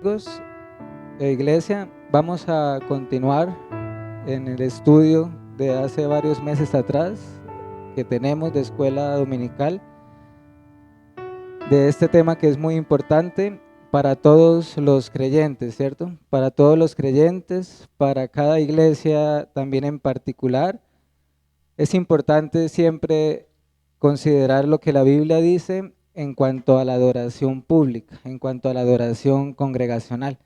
Amigos de iglesia, vamos a continuar en el estudio de hace varios meses atrás que tenemos de escuela dominical, de este tema que es muy importante para todos los creyentes, ¿cierto? Para todos los creyentes, para cada iglesia también en particular. Es importante siempre considerar lo que la Biblia dice en cuanto a la adoración pública, en cuanto a la adoración congregacional.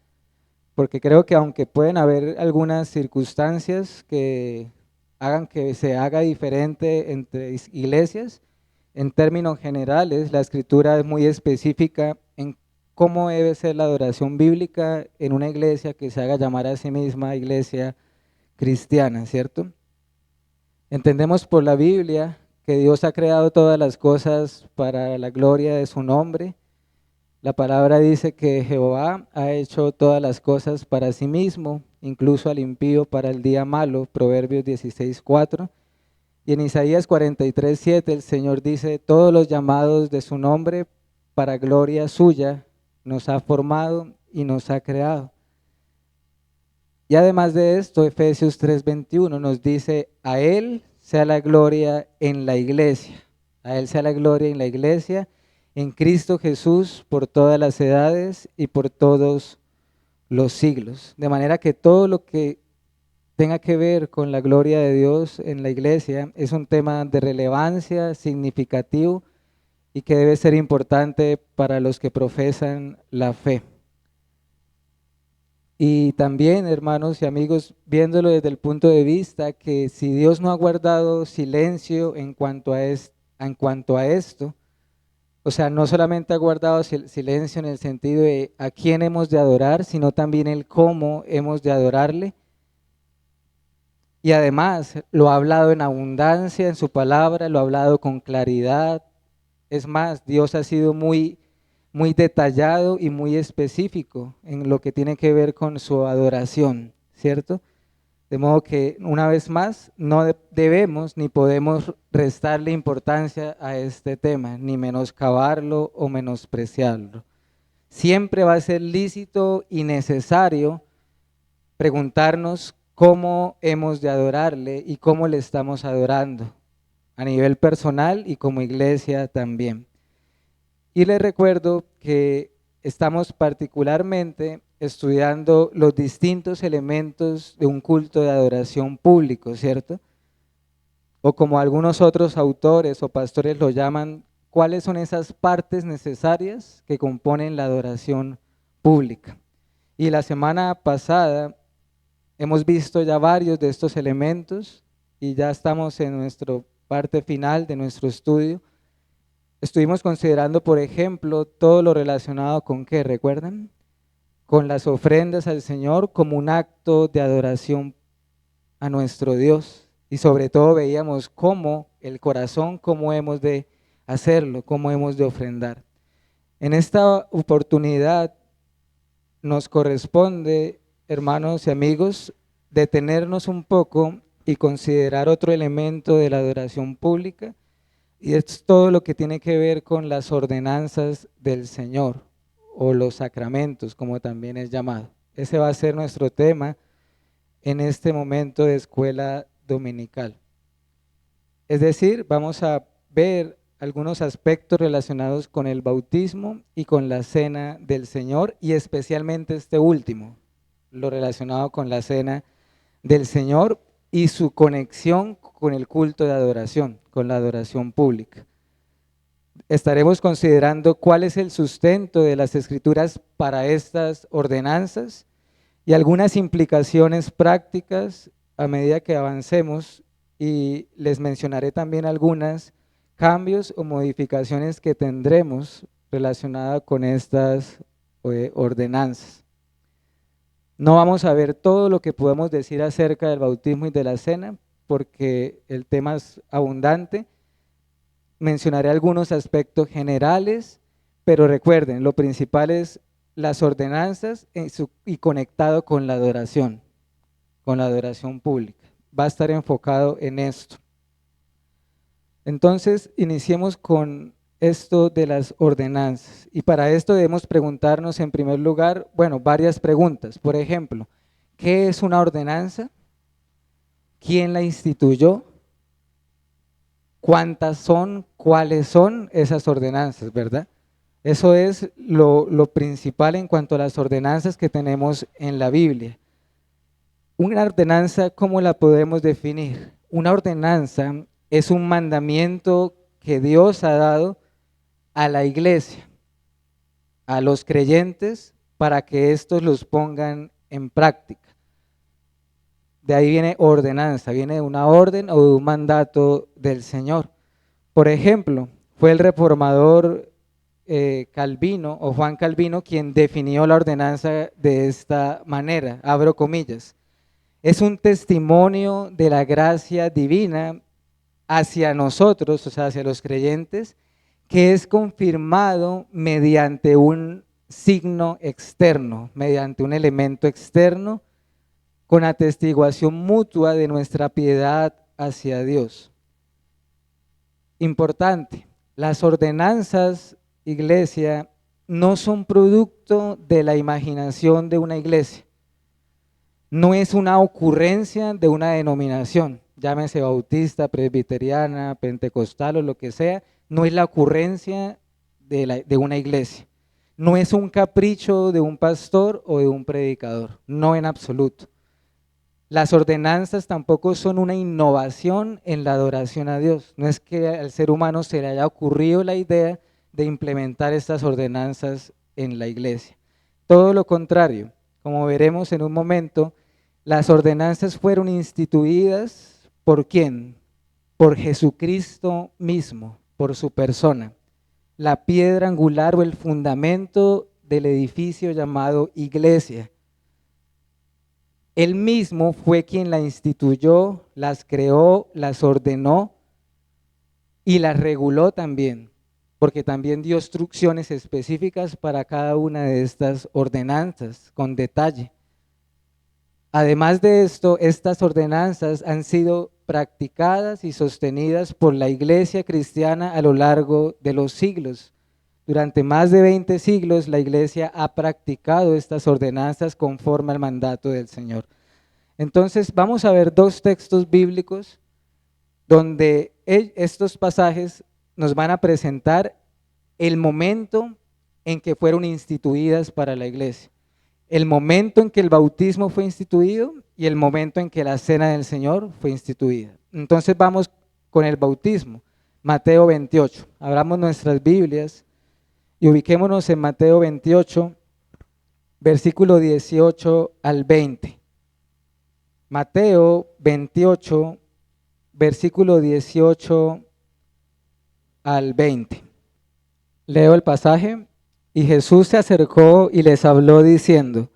Porque creo que aunque pueden haber algunas circunstancias que hagan que se haga diferente entre iglesias, en términos generales la escritura es muy específica en cómo debe ser la adoración bíblica en una iglesia que se haga llamar a sí misma iglesia cristiana, ¿cierto? Entendemos por la Biblia que Dios ha creado todas las cosas para la gloria de su nombre. La palabra dice que Jehová ha hecho todas las cosas para sí mismo, incluso al impío para el día malo, Proverbios 16:4. Y en Isaías 43:7 el Señor dice, todos los llamados de su nombre para gloria suya nos ha formado y nos ha creado. Y además de esto, Efesios 3:21 nos dice, a Él sea la gloria en la iglesia, a Él sea la gloria en la iglesia, en Cristo Jesús, por todas las edades y por todos los siglos. De manera que todo lo que tenga que ver con la gloria de Dios en la iglesia es un tema de relevancia, significativo y que debe ser importante para los que profesan la fe. Y también, hermanos y amigos, viéndolo desde el punto de vista que si Dios no ha guardado silencio en cuanto a esto, o sea, no solamente ha guardado silencio en el sentido de a quién hemos de adorar, sino también el cómo hemos de adorarle. Y además lo ha hablado en abundancia en su palabra, lo ha hablado con claridad. Es más, Dios ha sido muy detallado y muy específico en lo que tiene que ver con su adoración, ¿cierto? De modo que, una vez más, no debemos ni podemos restarle importancia a este tema, ni menoscabarlo o menospreciarlo. Siempre va a ser lícito y necesario preguntarnos cómo hemos de adorarle y cómo le estamos adorando, a nivel personal y como iglesia también. Y les recuerdo que estamos particularmente estudiando los distintos elementos de un culto de adoración público, ¿cierto? O como algunos otros autores o pastores lo llaman, ¿cuáles son esas partes necesarias que componen la adoración pública? Y la semana pasada hemos visto ya varios de estos elementos y ya estamos en nuestra parte final de nuestro estudio. Estuvimos considerando, por ejemplo, todo lo relacionado con ¿qué? ¿Recuerdan? Con las ofrendas al Señor como un acto de adoración a nuestro Dios. Y sobre todo veíamos cómo el corazón, cómo hemos de hacerlo, cómo hemos de ofrendar. En esta oportunidad nos corresponde, hermanos y amigos, detenernos un poco y considerar otro elemento de la adoración pública, y es todo lo que tiene que ver con las ordenanzas del Señor o los sacramentos, como también es llamado. Ese va a ser nuestro tema en este momento de escuela dominical. Es decir, vamos a ver algunos aspectos relacionados con el bautismo y con la cena del Señor, y especialmente este último, lo relacionado con la cena del Señor y su conexión con el culto de adoración, con la adoración pública. Estaremos considerando cuál es el sustento de las Escrituras para estas ordenanzas y algunas implicaciones prácticas a medida que avancemos, y les mencionaré también algunos cambios o modificaciones que tendremos relacionadas con estas ordenanzas. No vamos a ver todo lo que podemos decir acerca del bautismo y de la cena, porque el tema es abundante. Mencionaré algunos aspectos generales, pero recuerden, lo principal es las ordenanzas y conectado con la adoración pública. Va a estar enfocado en esto. Entonces, iniciemos con esto de las ordenanzas? Y para esto debemos preguntarnos en primer lugar, bueno, varias preguntas. Por ejemplo, ¿qué es una ordenanza? ¿Quién la instituyó? ¿Cuántas son? ¿Cuáles son esas ordenanzas, verdad? Eso es lo principal en cuanto a las ordenanzas que tenemos en la Biblia. Una ordenanza, ¿cómo la podemos definir? Una ordenanza es un mandamiento que Dios ha dado a la iglesia, a los creyentes, para que éstos los pongan en práctica. De ahí viene ordenanza, viene de una orden o de un mandato del Señor. Por ejemplo, fue el reformador Calvino o Juan Calvino quien definió la ordenanza de esta manera, abro comillas: es un testimonio de la gracia divina hacia nosotros, o sea, hacia los creyentes, que es confirmado mediante un signo externo, mediante un elemento externo, con atestiguación mutua de nuestra piedad hacia Dios. Importante, las ordenanzas, iglesia, no son producto de la imaginación de una iglesia, no es una ocurrencia de una denominación, llámese bautista, presbiteriana, pentecostal o lo que sea, no es la ocurrencia de una iglesia, no es un capricho de un pastor o de un predicador, no en absoluto. Las ordenanzas tampoco son una innovación en la adoración a Dios, no es que al ser humano se le haya ocurrido la idea de implementar estas ordenanzas en la iglesia. Todo lo contrario, como veremos en un momento, las ordenanzas fueron instituidas ¿por quién? Por Jesucristo mismo, por su persona, la piedra angular o el fundamento del edificio llamado iglesia. Él mismo fue quien la instituyó, las creó, las ordenó y las reguló también, porque también dio instrucciones específicas para cada una de estas ordenanzas con detalle. Además de esto, estas ordenanzas han sido practicadas y sostenidas por la iglesia cristiana a lo largo de los siglos. Durante más de 20 siglos la iglesia ha practicado estas ordenanzas conforme al mandato del Señor. Entonces vamos a ver dos textos bíblicos donde estos pasajes nos van a presentar el momento en que fueron instituidas para la iglesia, el momento en que el bautismo fue instituido y el momento en que la cena del Señor fue instituida. Entonces vamos con el bautismo, Mateo 28. Abramos nuestras Biblias y ubiquémonos en Mateo 28, versículo 18 al 20. Mateo 28, versículo 18 al 20. Leo el pasaje. Y Jesús se acercó y les habló diciendo: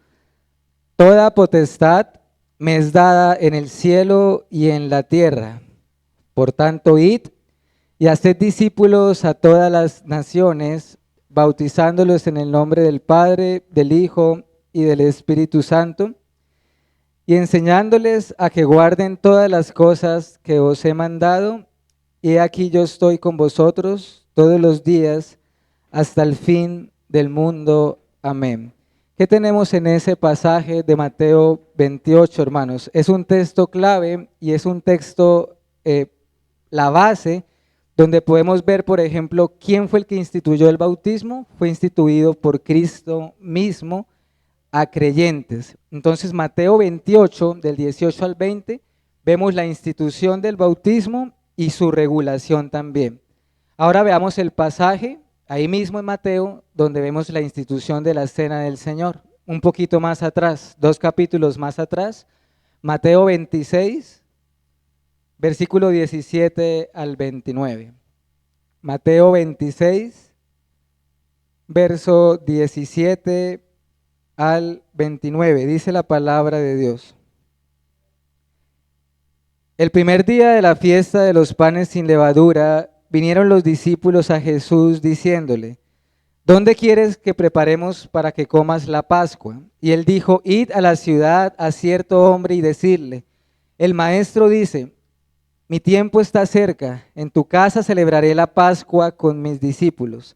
toda potestad me es dada en el cielo y en la tierra. Por tanto, id y haced discípulos a todas las naciones, bautizándolos en el nombre del Padre, del Hijo y del Espíritu Santo, y enseñándoles a que guarden todas las cosas que os he mandado, y aquí yo estoy con vosotros todos los días hasta el fin del mundo. Amén. ¿Qué tenemos en ese pasaje de Mateo 28, hermanos? Es un texto clave y es un texto, la base, donde podemos ver, por ejemplo, quién fue el que instituyó el bautismo. Fue instituido por Cristo mismo a creyentes. Entonces, Mateo 28, del 18 al 20, vemos la institución del bautismo y su regulación también. Ahora veamos el pasaje, ahí mismo en Mateo, donde vemos la institución de la cena del Señor. Un poquito más atrás, 2 capítulos más atrás, Mateo 26, versículo 17 al 29. Mateo 26, verso 17 al 29, dice la palabra de Dios. El primer día de la fiesta de los panes sin levadura, vinieron los discípulos a Jesús diciéndole: ¿dónde quieres que preparemos para que comas la Pascua? Y él dijo: id a la ciudad a cierto hombre y decirle: el maestro dice, mi tiempo está cerca, en tu casa celebraré la Pascua con mis discípulos.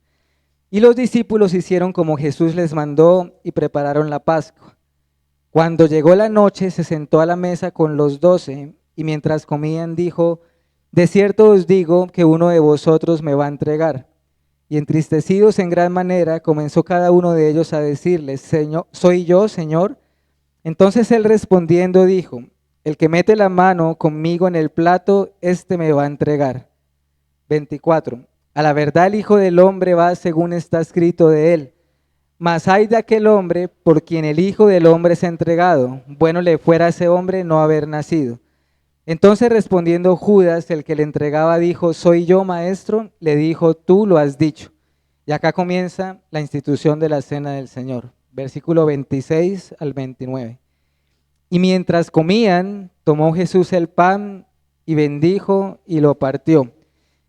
Y los discípulos hicieron como Jesús les mandó y prepararon la Pascua. Cuando llegó la noche, se sentó a la mesa con los 12 y mientras comían dijo, de cierto os digo que uno de vosotros me va a entregar. Y entristecidos en gran manera, comenzó cada uno de ellos a decirles, Señor, ¿soy yo, Señor? Entonces él respondiendo dijo, el que mete la mano conmigo en el plato, este me va a entregar. 24. A la verdad el Hijo del Hombre va según está escrito de él. Mas hay de aquel hombre por quien el Hijo del Hombre es entregado. Bueno le fuera a ese hombre no haber nacido. Entonces respondiendo Judas, el que le entregaba, dijo, ¿soy yo, maestro? Le dijo, tú lo has dicho. Y acá comienza la institución de la cena del Señor. Versículo 26 al 29. Y mientras comían, tomó Jesús el pan y bendijo y lo partió.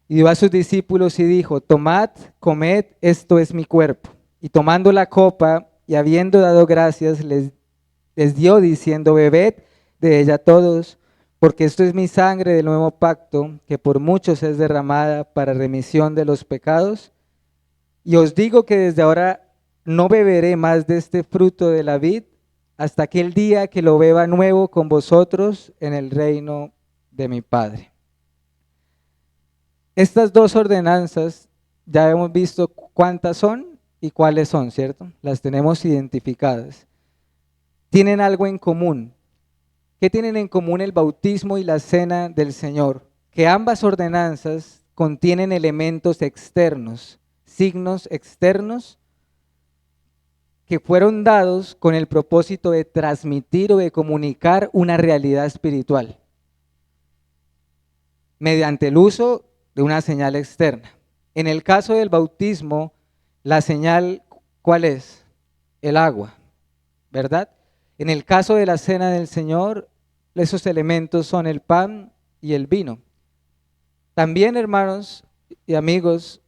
Y dio a sus discípulos y dijo, tomad, comed, esto es mi cuerpo. Y tomando la copa y habiendo dado gracias, les dio diciendo, bebed de ella todos, porque esto es mi sangre del nuevo pacto, que por muchos es derramada para remisión de los pecados. Y os digo que desde ahora no beberé más de este fruto de la vid, hasta aquel día que lo beba nuevo con vosotros en el reino de mi Padre. Estas dos ordenanzas ya hemos visto cuántas son y cuáles son, ¿cierto? Las tenemos identificadas. Tienen algo en común. ¿Qué tienen en común el bautismo y la cena del Señor? Que ambas ordenanzas contienen elementos externos, signos externos, que fueron dados con el propósito de transmitir o de comunicar una realidad espiritual mediante el uso de una señal externa. En el caso del bautismo, la señal, ¿cuál es? El agua, ¿verdad? En el caso de la cena del Señor, esos elementos son el pan y el vino. También, hermanos y amigos,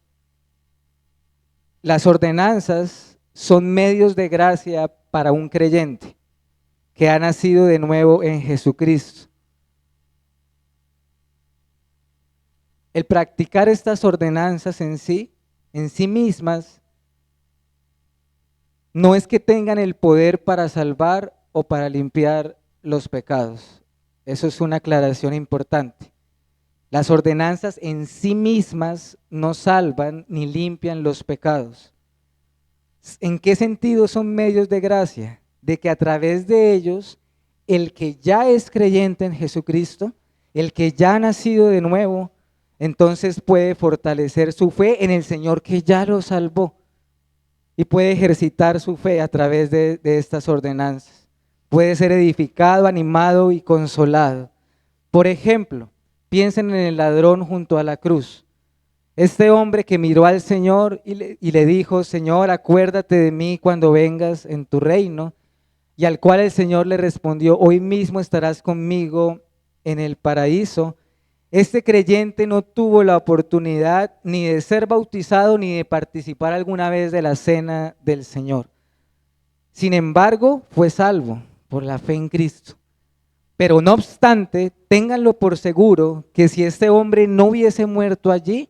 las ordenanzas son medios de gracia para un creyente que ha nacido de nuevo en Jesucristo. El practicar estas ordenanzas en sí mismas, no es que tengan el poder para salvar o para limpiar los pecados. Eso es una aclaración importante. Las ordenanzas en sí mismas no salvan ni limpian los pecados. ¿En qué sentido son medios de gracia? De que a través de ellos, el que ya es creyente en Jesucristo, el que ya ha nacido de nuevo, entonces puede fortalecer su fe en el Señor que ya lo salvó y puede ejercitar su fe a través de estas ordenanzas. Puede ser edificado, animado y consolado. Por ejemplo, piensen en el ladrón junto a la cruz. Este hombre que miró al Señor y le dijo, Señor, acuérdate de mí cuando vengas en tu reino, y al cual el Señor le respondió, hoy mismo estarás conmigo en el paraíso. Este creyente no tuvo la oportunidad ni de ser bautizado ni de participar alguna vez de la cena del Señor. Sin embargo, fue salvo por la fe en Cristo. Pero no obstante, ténganlo por seguro que si este hombre no hubiese muerto allí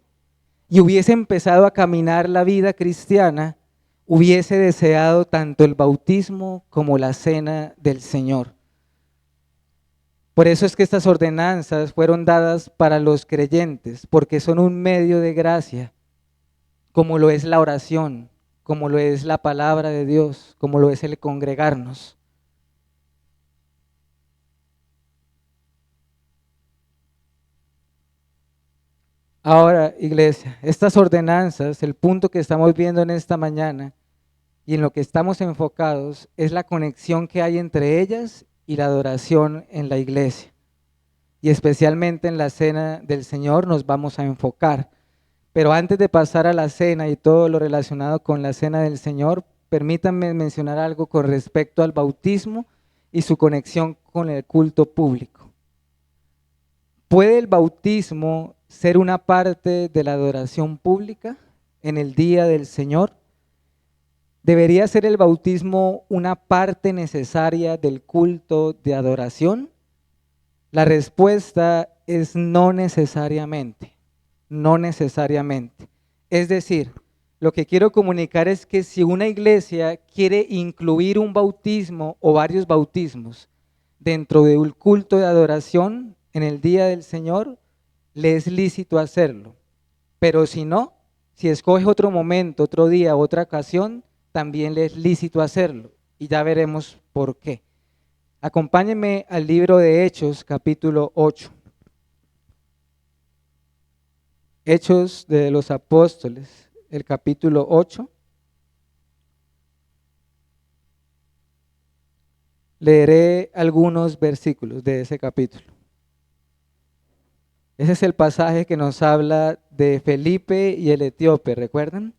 y hubiese empezado a caminar la vida cristiana, hubiese deseado tanto el bautismo como la cena del Señor. Por eso es que estas ordenanzas fueron dadas para los creyentes, porque son un medio de gracia, como lo es la oración, como lo es la palabra de Dios, como lo es el congregarnos. Ahora, iglesia, estas ordenanzas, el punto que estamos viendo en esta mañana y en lo que estamos enfocados es la conexión que hay entre ellas y la adoración en la iglesia. Y especialmente en la cena del Señor nos vamos a enfocar. Pero antes de pasar a la cena y todo lo relacionado con la cena del Señor, permítanme mencionar algo con respecto al bautismo y su conexión con el culto público. ¿Puede el bautismo ser una parte de la adoración pública en el día del Señor? ¿Debería ser el bautismo una parte necesaria del culto de adoración? La respuesta es no necesariamente, no necesariamente. Es decir, lo que quiero comunicar es que si una iglesia quiere incluir un bautismo o varios bautismos dentro de un culto de adoración en el día del Señor, le es lícito hacerlo. Pero si no, si escoge otro momento, otro día, otra ocasión, también le es lícito hacerlo. Y ya veremos por qué. Acompáñenme al libro de Hechos, capítulo 8. Hechos de los Apóstoles, el capítulo 8. Leeré algunos versículos de ese capítulo. Ese es el pasaje que nos habla de Felipe y el etíope, ¿recuerdan?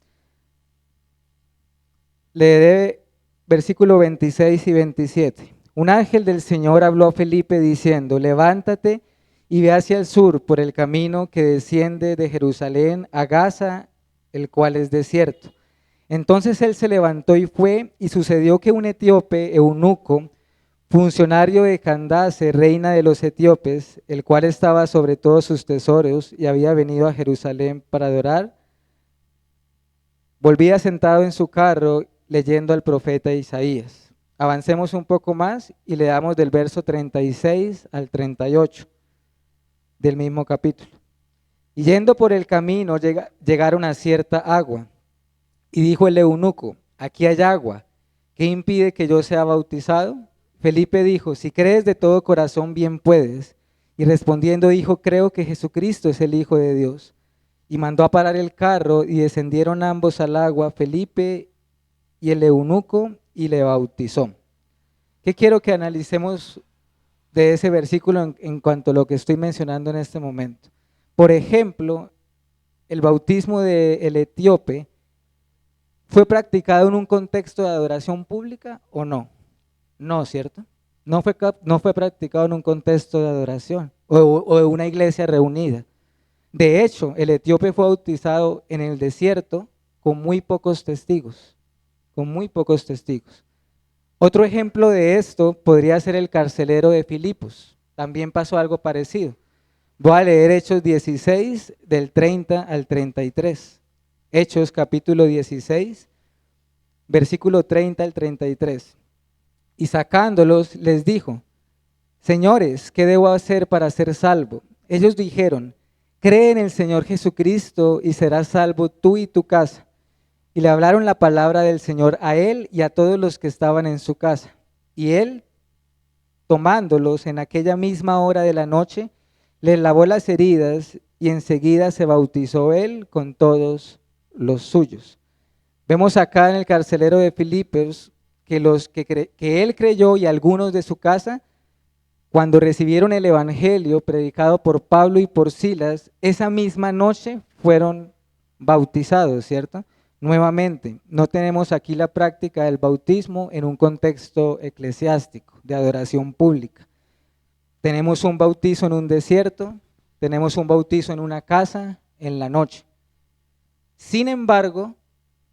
Leeré versículo 26 y 27. Un ángel del Señor habló a Felipe diciendo, levántate y ve hacia el sur por el camino que desciende de Jerusalén a Gaza, el cual es desierto. Entonces él se levantó y fue, y sucedió que un etíope eunuco, funcionario de Candace, reina de los etíopes, el cual estaba sobre todos sus tesoros y había venido a Jerusalén para adorar, volvía sentado en su carro leyendo al profeta Isaías. Avancemos un poco más y leamos del verso 36 al 38 del mismo capítulo. Y yendo por el camino llegaron a cierta agua, y dijo el eunuco, aquí hay agua, ¿qué impide que yo sea bautizado? Felipe dijo, si crees de todo corazón, bien puedes. Y respondiendo dijo, creo que Jesucristo es el Hijo de Dios. Y mandó a parar el carro y descendieron ambos al agua, Felipe y el eunuco, y le bautizó. ¿Qué quiero que analicemos de ese versículo en cuanto a lo que estoy mencionando en este momento? Por ejemplo, el bautismo del etíope fue practicado en un contexto de adoración pública o no. No, ¿cierto? No fue practicado en un contexto de adoración o de una iglesia reunida. De hecho, el etíope fue bautizado en el desierto con muy pocos testigos, con muy pocos testigos. Otro ejemplo de esto podría ser el carcelero de Filipos. También pasó algo parecido. Voy a leer Hechos 16 del 30 al 33. Hechos capítulo 16, versículo 30 al 33. Y sacándolos les dijo, señores, ¿qué debo hacer para ser salvo? Ellos dijeron, cree en el Señor Jesucristo y serás salvo tú y tu casa. Y le hablaron la palabra del Señor a él y a todos los que estaban en su casa. Y él, tomándolos en aquella misma hora de la noche, les lavó las heridas y enseguida se bautizó él con todos los suyos. Vemos acá en el carcelero de Filipos que él creyó y algunos de su casa, cuando recibieron el evangelio predicado por Pablo y por Silas, esa misma noche fueron bautizados, ¿cierto? Nuevamente, no tenemos aquí la práctica del bautismo en un contexto eclesiástico, de adoración pública. Tenemos un bautizo en un desierto, tenemos un bautizo en una casa, en la noche. Sin embargo,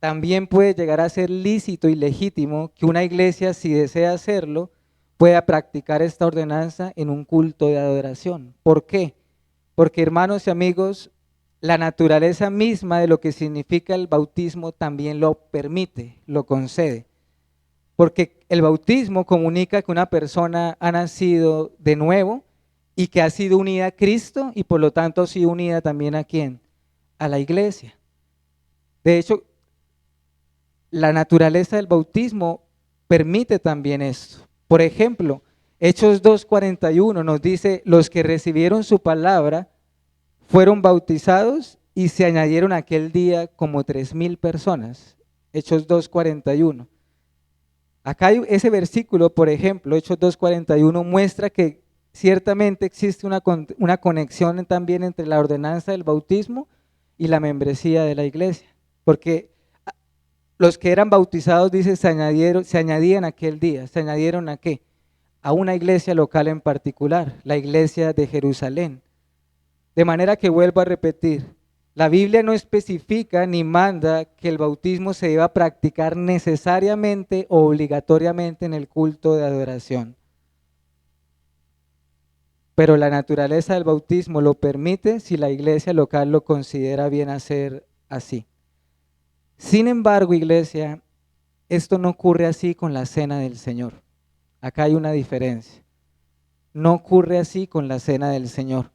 también puede llegar a ser lícito y legítimo que una iglesia, si desea hacerlo, pueda practicar esta ordenanza en un culto de adoración. ¿Por qué? Porque, hermanos y amigos, la naturaleza misma de lo que significa el bautismo también lo permite, lo concede. Porque el bautismo comunica que una persona ha nacido de nuevo y que ha sido unida a Cristo y por lo tanto ha sido unida también ¿a quién? A la iglesia. De hecho, la naturaleza del bautismo permite también esto. Por ejemplo, Hechos 2:41 nos dice, los que recibieron su palabra fueron bautizados y se añadieron aquel día como 3,000 personas. Hechos 2:41. Acá hay ese versículo, por ejemplo, Hechos 2:41, muestra que ciertamente existe una conexión también entre la ordenanza del bautismo y la membresía de la iglesia. Porque los que eran bautizados, dice, se añadían aquel día. ¿Se añadieron a qué? A una iglesia local en particular, la iglesia de Jerusalén. De manera que vuelvo a repetir, la Biblia no especifica ni manda que el bautismo se deba practicar necesariamente o obligatoriamente en el culto de adoración. pero la naturaleza del bautismo lo permite si la iglesia local lo considera bien hacer así. Sin embargo, iglesia, esto no ocurre así con la cena del Señor. Acá hay una diferencia. No ocurre así con la cena del Señor.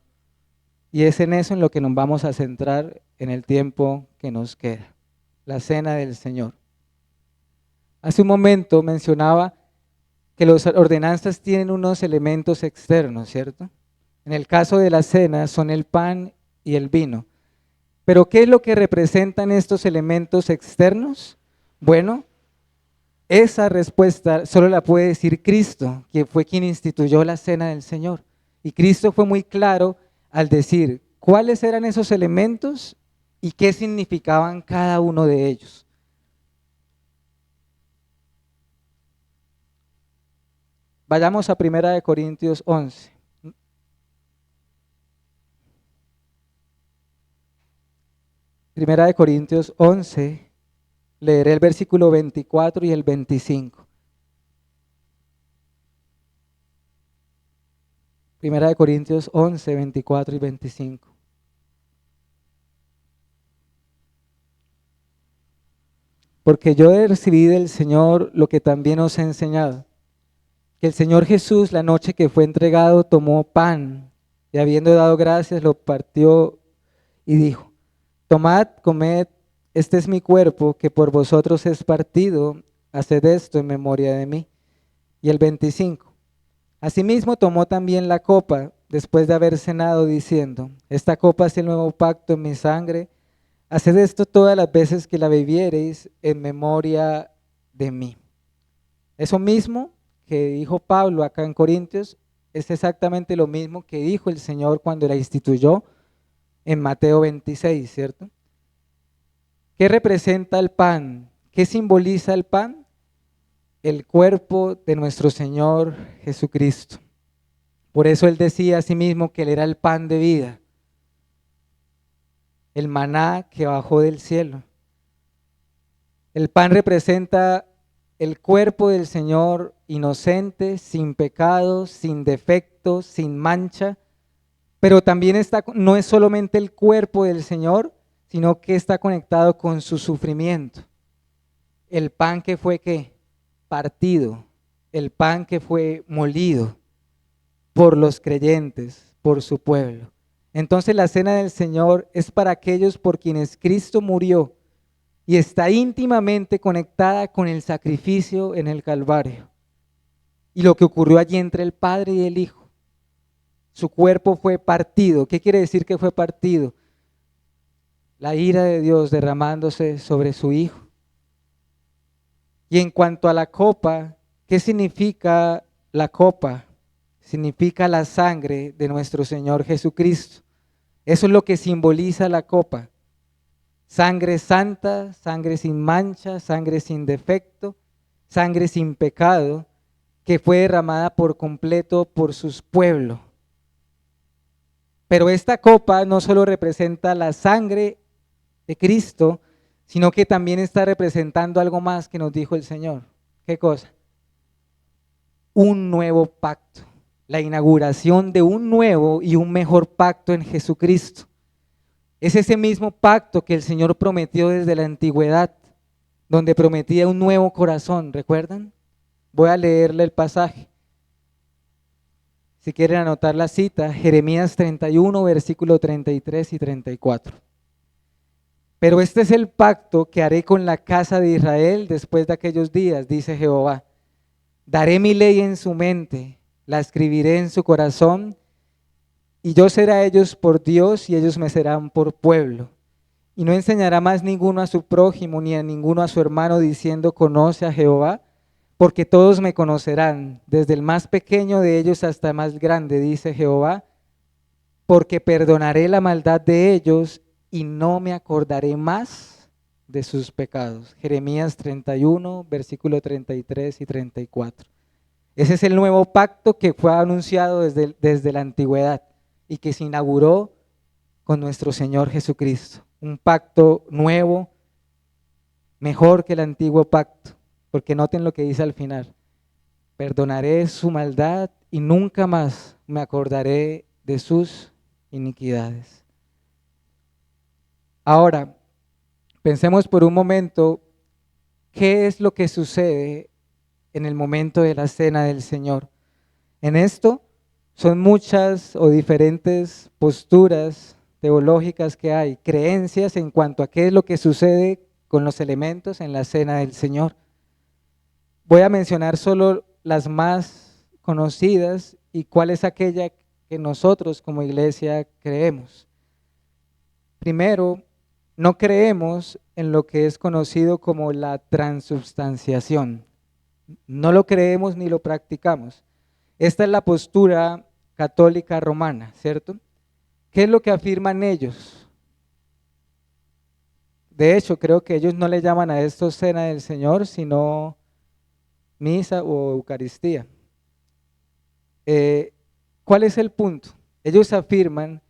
Y es en eso en lo que nos vamos a centrar en el tiempo que nos queda. La cena del Señor. Hace un momento mencionaba que las ordenanzas tienen unos elementos externos, ¿cierto? En el caso de la cena son el pan y el vino. Pero ¿qué es lo que representan estos elementos externos? Bueno, esa respuesta solo la puede decir Cristo, que fue quien instituyó la cena del Señor. Y Cristo fue muy claro al decir cuáles eran esos elementos y qué significaban cada uno de ellos. Vayamos a 1 Corintios 11. Primera de Corintios 11, leeré el versículo 24 y el 25. Primera de Corintios 11, 24 y 25. Porque yo he recibido del Señor lo que también os he enseñado, que el Señor Jesús, la noche que fue entregado, tomó pan y habiendo dado gracias, lo partió y dijo: tomad, comed, este es mi cuerpo, que por vosotros es partido, haced esto en memoria de mí. Y el 25. Asimismo tomó también la copa, después de haber cenado, diciendo: esta copa es el nuevo pacto en mi sangre, haced esto todas las veces que la bebiereis en memoria de mí. Eso mismo que dijo Pablo acá en Corintios es exactamente lo mismo que dijo el Señor cuando la instituyó en Mateo 26, ¿cierto? ¿Qué representa el pan? ¿Qué simboliza el pan? El cuerpo de nuestro Señor Jesucristo. Por eso Él decía a sí mismo que Él era el pan de vida, el maná que bajó del cielo. El pan representa el cuerpo del Señor inocente, sin pecado, sin defecto, sin mancha, pero también no es solamente el cuerpo del Señor, sino que está conectado con su sufrimiento. El pan que fue ¿qué? Partido, el pan que fue molido por los creyentes, por su pueblo. Entonces la cena del Señor es para aquellos por quienes Cristo murió y está íntimamente conectada con el sacrificio en el Calvario y lo que ocurrió allí entre el Padre y el Hijo. Su cuerpo fue partido. ¿Qué quiere decir que fue partido? La ira de Dios derramándose sobre su Hijo. Y en cuanto a la copa, ¿qué significa la copa? Significa la sangre de nuestro Señor Jesucristo. Eso es lo que simboliza la copa. Sangre santa, sangre sin mancha, sangre sin defecto, sangre sin pecado, que fue derramada por completo por sus pueblos. Pero esta copa no solo representa la sangre de Cristo, sino que también está representando algo más que nos dijo el Señor. ¿Qué cosa? Un nuevo pacto, la inauguración de un nuevo y un mejor pacto en Jesucristo. Es ese mismo pacto que el Señor prometió desde la antigüedad, donde prometía un nuevo corazón, ¿recuerdan? Voy a leerle el pasaje. Si quieren anotar la cita, Jeremías 31, versículo 33 y 34. Pero este es el pacto que haré con la casa de Israel después de aquellos días, dice Jehová. Daré mi ley en su mente, la escribiré en su corazón, y yo seré a ellos por Dios y ellos me serán por pueblo. Y no enseñará más ninguno a su prójimo ni a ninguno a su hermano diciendo: conoce a Jehová, porque todos me conocerán, desde el más pequeño de ellos hasta el más grande, dice Jehová, porque perdonaré la maldad de ellos y no me acordaré más de sus pecados. Jeremías 31, versículo 33 y 34. Ese es el nuevo pacto que fue anunciado desde la antigüedad y que se inauguró con nuestro Señor Jesucristo. Un pacto nuevo, mejor que el antiguo pacto, porque noten lo que dice al final. perdonaré su maldad y nunca más me acordaré de sus iniquidades. Ahora, pensemos por un momento, ¿qué es lo que sucede en el momento de la cena del Señor? En esto son muchas o diferentes posturas teológicas que hay, creencias en cuanto a qué es lo que sucede con los elementos en la cena del Señor. Voy a mencionar solo las más conocidas y cuál es aquella que nosotros como iglesia creemos. Primero, no creemos en lo que es conocido como la transubstanciación. No lo creemos ni lo practicamos. Esta es la postura católica romana, ¿cierto? ¿Qué es lo que afirman ellos? De hecho, creo que ellos no le llaman a esto cena del Señor, sino misa o Eucaristía. ¿Cuál es el punto? Ellos afirman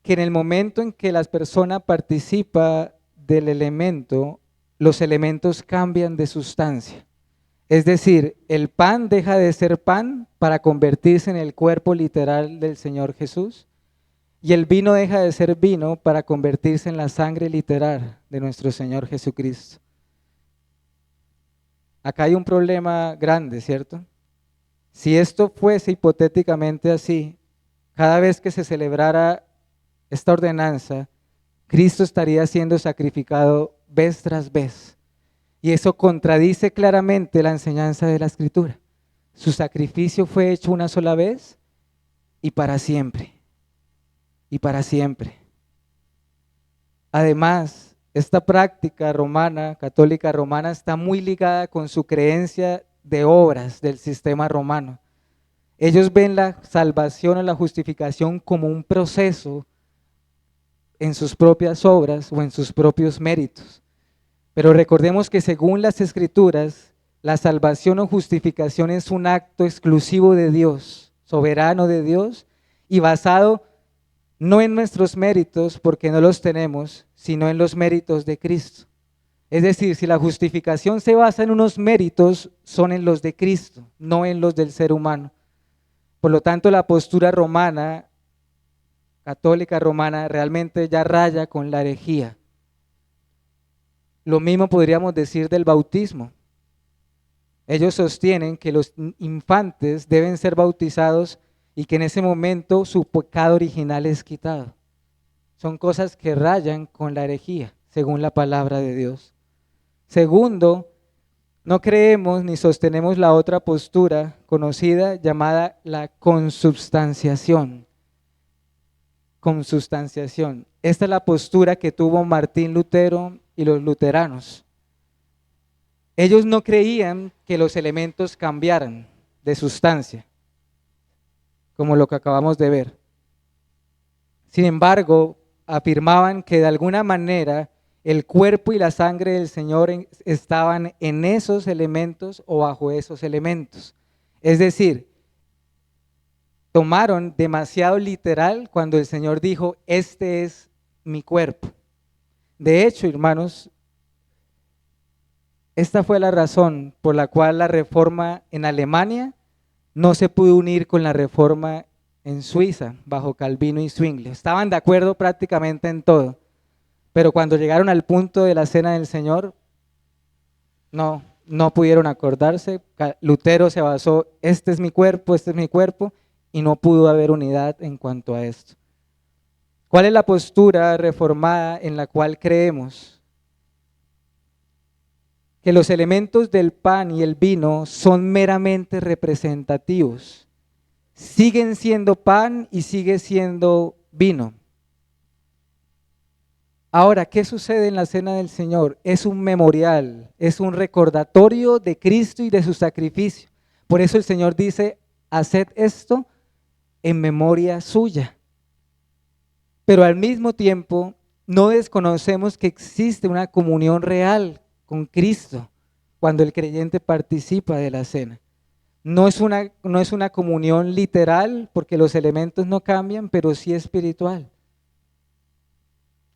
que en el momento en que la persona participa del elemento, los elementos cambian de sustancia. Es decir, el pan deja de ser pan para convertirse en el cuerpo literal del Señor Jesús, y el vino deja de ser vino para convertirse en la sangre literal de nuestro Señor Jesucristo. Acá hay un problema grande, ¿cierto? Si esto fuese hipotéticamente así, cada vez que se celebrara esta ordenanza, Cristo estaría siendo sacrificado vez tras vez. Y eso contradice claramente la enseñanza de la Escritura. Su sacrificio fue hecho una sola vez y para siempre. Y para siempre. Además, esta práctica romana, católica romana, está muy ligada con su creencia de obras del sistema romano. Ellos ven la salvación o la justificación como un proceso en sus propias obras o en sus propios méritos. Pero recordemos que según las Escrituras, la salvación o justificación es un acto exclusivo de Dios, soberano de Dios, y basado no en nuestros méritos, porque no los tenemos, sino en los méritos de Cristo. Es decir, si la justificación se basa en unos méritos, son en los de Cristo, no en los del ser humano. Por lo tanto, la postura romana, católica romana, realmente ya raya con la herejía. Lo mismo podríamos decir del bautismo. Ellos sostienen que los infantes deben ser bautizados y que en ese momento su pecado original es quitado. Son cosas que rayan con la herejía, según la palabra de Dios. Segundo, no creemos ni sostenemos la otra postura conocida llamada la consubstanciación. Consubstanciación. Esta es la postura que tuvo Martín Lutero y los luteranos. Ellos no creían que los elementos cambiaran de sustancia, como lo que acabamos de ver. Sin embargo, afirmaban que de alguna manera el cuerpo y la sangre del Señor estaban en esos elementos o bajo esos elementos. Es decir, tomaron demasiado literal cuando el Señor dijo, este es mi cuerpo. De hecho, hermanos, esta fue la razón por la cual la reforma en Alemania no se pudo unir con la reforma en Suiza, bajo Calvino y Zwingli. Estaban de acuerdo prácticamente en todo, pero cuando llegaron al punto de la cena del Señor, no pudieron acordarse. Lutero se basó, este es mi cuerpo, y no pudo haber unidad en cuanto a esto. ¿Cuál es la postura reformada en la cual creemos? Que los elementos del pan y el vino son meramente representativos. Siguen siendo pan y sigue siendo vino. Ahora, ¿qué sucede en la cena del Señor? Es un memorial, es un recordatorio de Cristo y de su sacrificio. Por eso el Señor dice, haced esto en memoria suya. Pero al mismo tiempo, no desconocemos que existe una comunión real con Cristo cuando el creyente participa de la cena. No es una comunión literal porque los elementos no cambian, pero sí espiritual.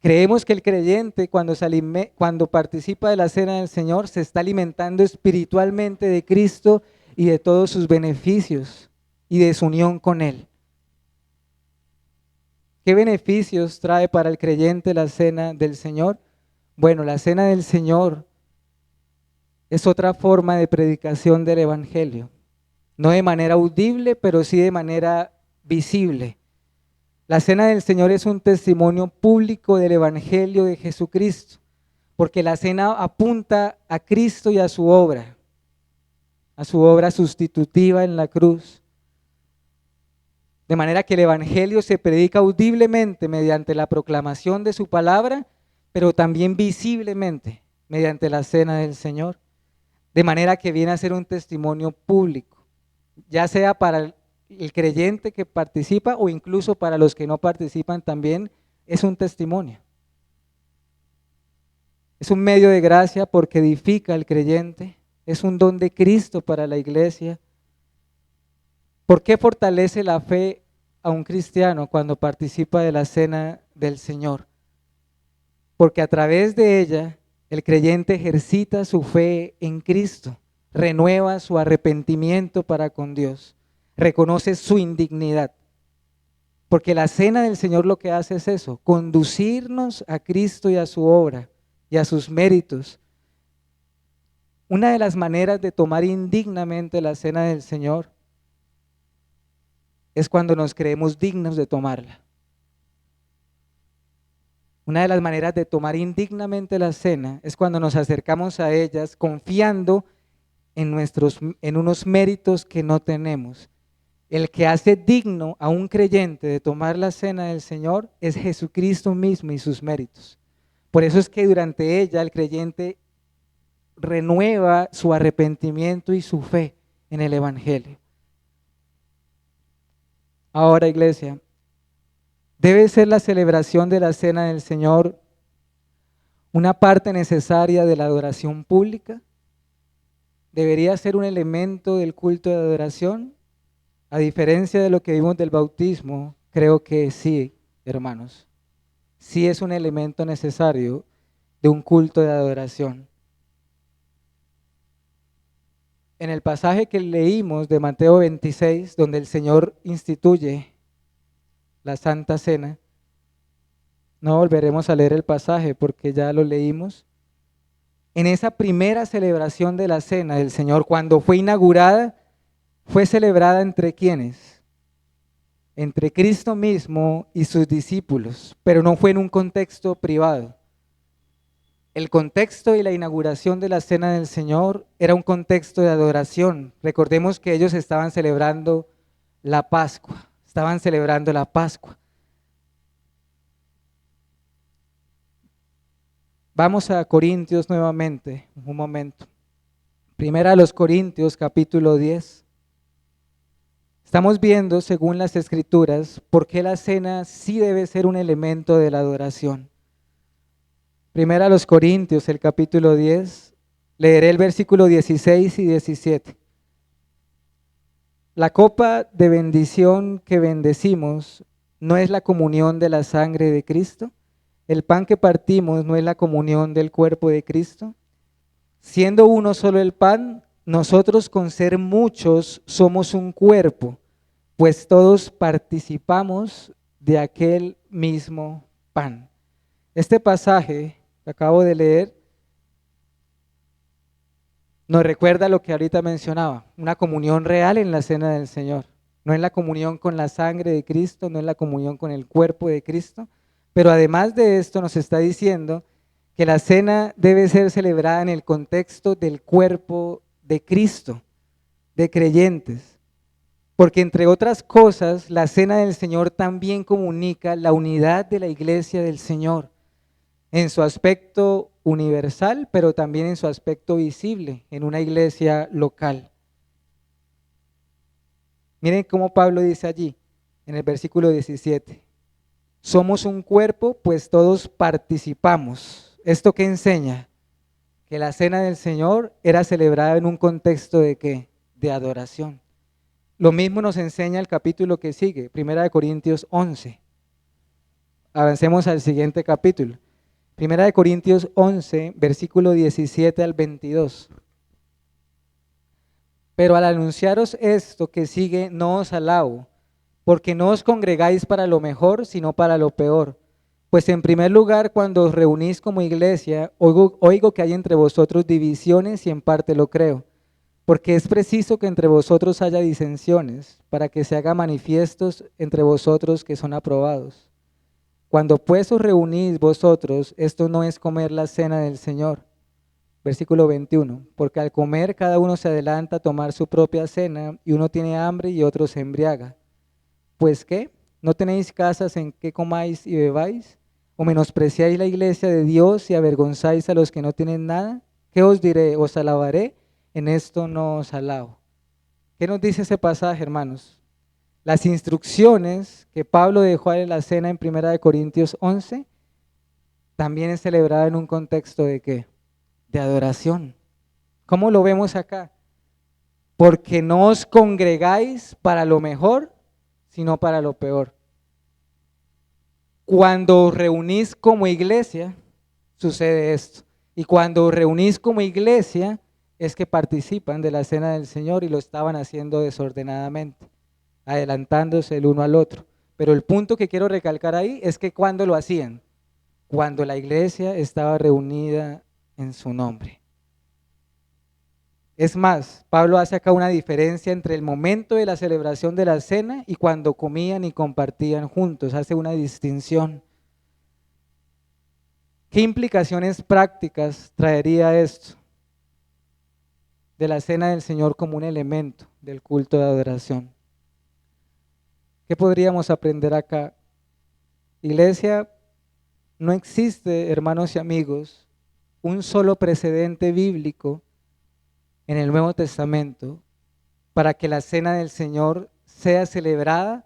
Creemos que el creyente cuando participa de la cena del Señor se está alimentando espiritualmente de Cristo y de todos sus beneficios y de su unión con Él. ¿Qué beneficios trae para el creyente la cena del Señor? Bueno, la cena del Señor es otra forma de predicación del Evangelio. No de manera audible, pero sí de manera visible. La cena del Señor es un testimonio público del Evangelio de Jesucristo, porque la cena apunta a Cristo y a su obra sustitutiva en la cruz. De manera que el Evangelio se predica audiblemente mediante la proclamación de su palabra, pero también visiblemente mediante la cena del Señor. De manera que viene a ser un testimonio público, ya sea para el creyente que participa o incluso para los que no participan también es un testimonio. Es un medio de gracia porque edifica al creyente, es un don de Cristo para la iglesia. ¿Por qué fortalece la fe a un cristiano cuando participa de la cena del Señor? Porque a través de ella el creyente ejercita su fe en Cristo, renueva su arrepentimiento para con Dios, reconoce su indignidad. Porque la cena del Señor lo que hace es eso, conducirnos a Cristo y a su obra y a sus méritos. Una de las maneras de tomar indignamente la cena del Señor es cuando nos creemos dignos de tomarla. Una de las maneras de tomar indignamente la cena es cuando nos acercamos a ellas confiando en unos méritos que no tenemos. El que hace digno a un creyente de tomar la cena del Señor es Jesucristo mismo y sus méritos. Por eso es que durante ella el creyente renueva su arrepentimiento y su fe en el Evangelio. Ahora, iglesia, ¿debe ser la celebración de la cena del Señor una parte necesaria de la adoración pública? ¿Debería ser un elemento del culto de adoración? A diferencia de lo que vimos del bautismo, creo que sí, hermanos. Sí es un elemento necesario de un culto de adoración. En el pasaje que leímos de Mateo 26, donde el Señor instituye la Santa Cena, no volveremos a leer el pasaje porque ya lo leímos. En esa primera celebración de la Cena del Señor, cuando fue inaugurada, fue celebrada entre ¿quiénes? Entre Cristo mismo y sus discípulos, pero no fue en un contexto privado. El contexto y la inauguración de la Cena del Señor era un contexto de adoración. Recordemos que ellos estaban celebrando la Pascua, Vamos a Corintios nuevamente, un momento. Primera a los Corintios, capítulo 10. Estamos viendo, según las Escrituras, por qué la cena sí debe ser un elemento de la adoración. Primera a los Corintios, el capítulo 10, leeré el versículo 16 y 17. La copa de bendición que bendecimos no es la comunión de la sangre de Cristo. El pan que partimos no es la comunión del cuerpo de Cristo. Siendo uno solo el pan, nosotros con ser muchos somos un cuerpo, pues todos participamos de aquel mismo pan. Este pasaje que acabo de leer nos recuerda lo que ahorita mencionaba, una comunión real en la cena del Señor. No es la comunión con la sangre de Cristo, no es la comunión con el cuerpo de Cristo, pero además de esto nos está diciendo que la cena debe ser celebrada en el contexto del cuerpo de Cristo, de creyentes. Porque entre otras cosas, la cena del Señor también comunica la unidad de la iglesia del Señor en su aspecto universal, pero también en su aspecto visible, en una iglesia local. Miren cómo Pablo dice allí, en el versículo 17, somos un cuerpo, pues todos participamos. ¿Esto qué enseña? Que la cena del Señor era celebrada en un contexto ¿de qué? De adoración. Lo mismo nos enseña el capítulo que sigue, 1 Corintios 11. Avancemos al siguiente capítulo. 1 Corintios 11, versículo 17 al 22. Pero al anunciaros esto que sigue, no os alabo, porque no os congregáis para lo mejor, sino para lo peor. Pues en primer lugar, cuando os reunís como iglesia, oigo que hay entre vosotros divisiones y en parte lo creo, porque es preciso que entre vosotros haya disensiones, para que se haga manifiestos entre vosotros que son aprobados. Cuando pues os reunís vosotros, esto no es comer la cena del Señor. Versículo 21, porque al comer cada uno se adelanta a tomar su propia cena, y uno tiene hambre y otro se embriaga. Pues ¿qué? ¿No tenéis casas en que comáis y bebáis? ¿O menospreciáis la iglesia de Dios y avergonzáis a los que no tienen nada? ¿Qué os diré? ¿Os alabaré? En esto no os alabo. ¿Qué nos dice ese pasaje, hermanos? Las instrucciones que Pablo dejó en la cena en 1 Corintios 11 también es celebrada en un contexto de ¿qué? De adoración. ¿Cómo lo vemos acá? Porque no os congregáis para lo mejor, sino para lo peor. Cuando os reunís como iglesia, sucede esto. Y cuando os reunís como iglesia, es que participan de la cena del Señor y lo estaban haciendo desordenadamente, adelantándose el uno al otro. Pero el punto que quiero recalcar ahí es que cuando lo hacían, cuando la iglesia estaba reunida en su nombre. Es más, Pablo hace acá una diferencia entre el momento de la celebración de la cena y cuando comían y compartían juntos, hace una distinción. ¿Qué implicaciones prácticas traería esto de la cena del Señor como un elemento del culto de adoración? ¿Qué podríamos aprender acá? Iglesia, no existe, hermanos y amigos, un solo precedente bíblico en el Nuevo Testamento para que la cena del Señor sea celebrada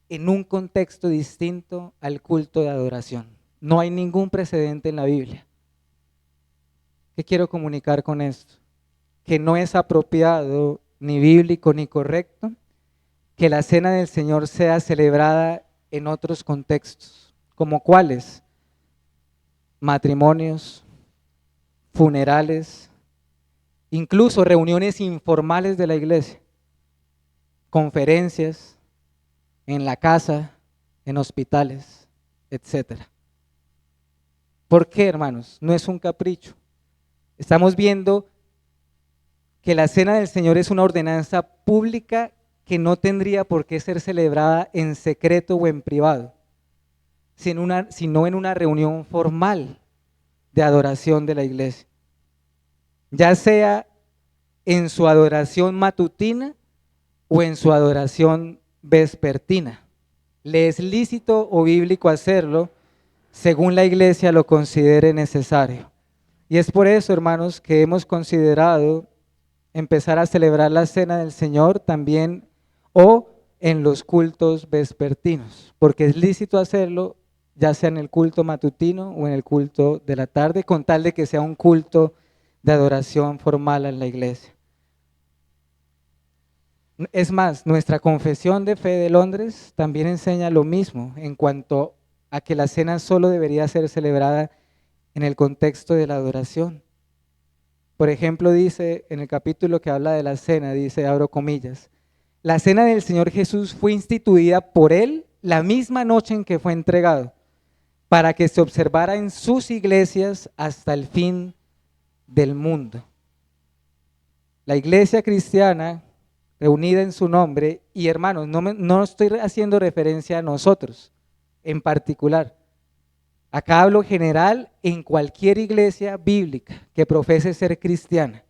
en un contexto distinto al culto de adoración. No hay ningún precedente en la Biblia. ¿Qué quiero comunicar con esto? Que no es apropiado, ni bíblico, ni correcto, que la cena del Señor sea celebrada en otros contextos. ¿Como cuáles? Matrimonios, funerales, incluso reuniones informales de la iglesia, conferencias, en la casa, en hospitales, etcétera. ¿Por qué, hermanos? No es un capricho. Estamos viendo que la cena del Señor es una ordenanza pública que no tendría por qué ser celebrada en secreto o en privado, sino en una reunión formal de adoración de la iglesia, ya sea en su adoración matutina o en su adoración vespertina. Le es lícito o bíblico hacerlo según la iglesia lo considere necesario. Y es por eso, hermanos, que hemos considerado empezar a celebrar la cena del Señor también o en los cultos vespertinos, porque es lícito hacerlo ya sea en el culto matutino o en el culto de la tarde, con tal de que sea un culto de adoración formal en la iglesia. Es más, nuestra Confesión de Fe de Londres también enseña lo mismo en cuanto a que la cena solo debería ser celebrada en el contexto de la adoración. Por ejemplo, dice en el capítulo que habla de la cena, dice, abro comillas, la cena del Señor Jesús fue instituida por Él la misma noche en que fue entregado, para que se observara en sus iglesias hasta el fin del mundo. La iglesia cristiana reunida en su nombre, y hermanos, no estoy haciendo referencia a nosotros en particular. Acá hablo general en cualquier iglesia bíblica que profese ser cristiana.